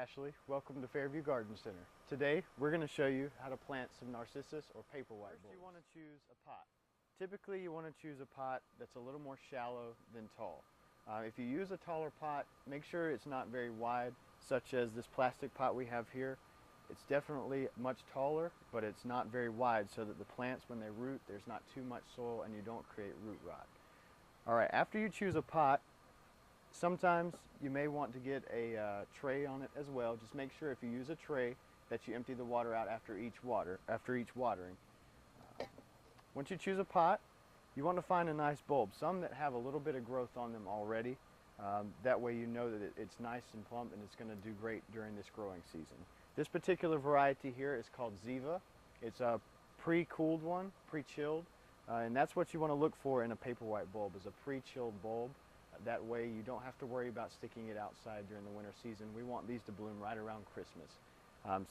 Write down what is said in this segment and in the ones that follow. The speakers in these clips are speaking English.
Ashley. Welcome to Fairview Garden Center. Today we're going to show you how to plant some narcissus or paperwhite bulbs. First you want to choose a pot. Typically you want to choose a pot that's a little more shallow than tall. If you use a taller pot, make sure it's not very wide, such as this plastic pot we have here. It's definitely much taller, but it's not very wide, so that the plants, when they root, there's not too much soil and you don't create root rot. Alright, after you choose a pot, sometimes you may want to get a tray on it as well. Just make sure if you use a tray that you empty the water out after each watering. Once you choose a pot, you want to find a nice bulb, some that have a little bit of growth on them already. That way you know that it's nice and plump and it's going to do great during this growing season. This particular variety here is called Ziva. It's a pre-cooled one, pre-chilled, and that's what you want to look for in a paperwhite bulb, is a pre-chilled bulb. That way you don't have to worry about sticking it outside during the winter season. We want these to bloom right around Christmas.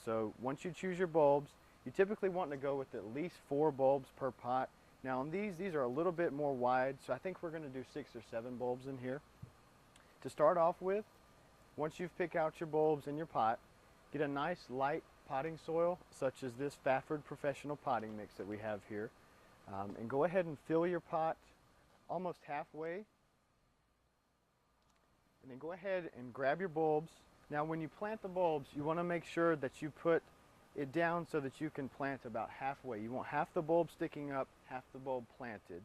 So once you choose your bulbs, you typically want to go with at least 4 bulbs per pot. Now on these are a little bit more wide, so I think we're going to do 6 or 7 bulbs in here. To start off with, once you've picked out your bulbs in your pot, get a nice light potting soil, such as this Fafford Professional potting mix that we have here, and go ahead and fill your pot almost halfway. And then go ahead and grab your bulbs. Now when you plant the bulbs, you want to make sure that you put it down so that you can plant about halfway. You want half the bulb sticking up, half the bulb planted.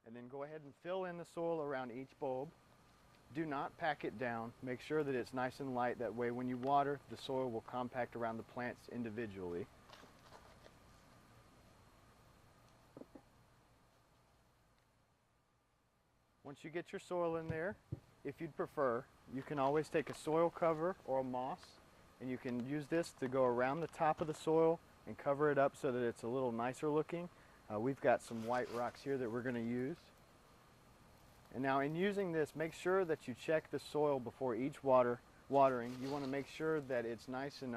And then go ahead and fill in the soil around each bulb. Do not pack it down. Make sure that it's nice and light. That way when you water, the soil will compact around the plants individually. Once you get your soil in there, if you'd prefer, you can always take a soil cover or a moss, and you can use this to go around the top of the soil and cover it up so that it's a little nicer looking. We've got some white rocks here that we're going to use. And now in using this, make sure that you check the soil before each watering. You want to make sure that it's nice and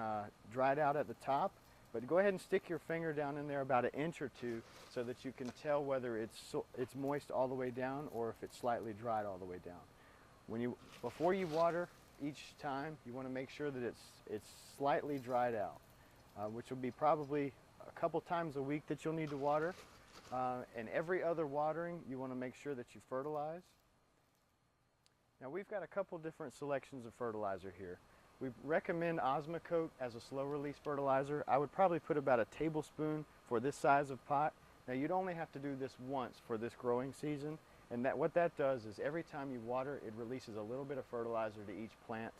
dried out at the top. But go ahead and stick your finger down in there about 1 inch or 2 so that you can tell whether it's moist all the way down or if it's slightly dried all the way down. Before you water each time, you want to make sure that it's slightly dried out, which will be probably a couple times a week that you'll need to water. And every other watering, you want to make sure that you fertilize. Now we've got a couple different selections of fertilizer here. We recommend Osmocote as a slow release fertilizer. I would probably put about a tablespoon for this size of pot. Now you'd only have to do this once for this growing season, and what that does is every time you water, it releases a little bit of fertilizer to each plant.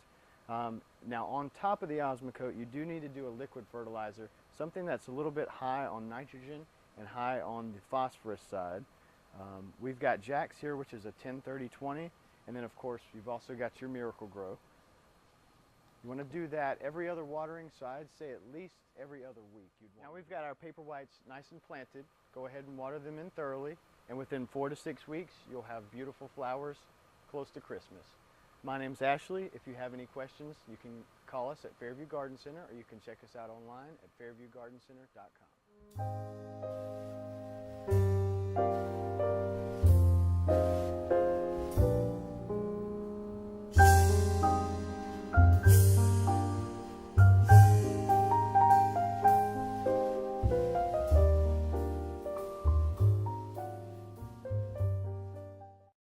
Now on top of the Osmocote, you do need to do a liquid fertilizer, something that's a little bit high on nitrogen and high on the phosphorus side. We've got Jack's here, which is a 10-30-20, and then of course you've also got your Miracle Grow. You want to do that every other watering, so I'd say at least every other week. Now we've got our Paperwhites nice and planted. Go ahead and water them in thoroughly, and within 4 to 6 weeks you'll have beautiful flowers close to Christmas. My name's Ashley. If you have any questions, you can call us at Fairview Garden Center, or you can check us out online at fairviewgardencenter.com.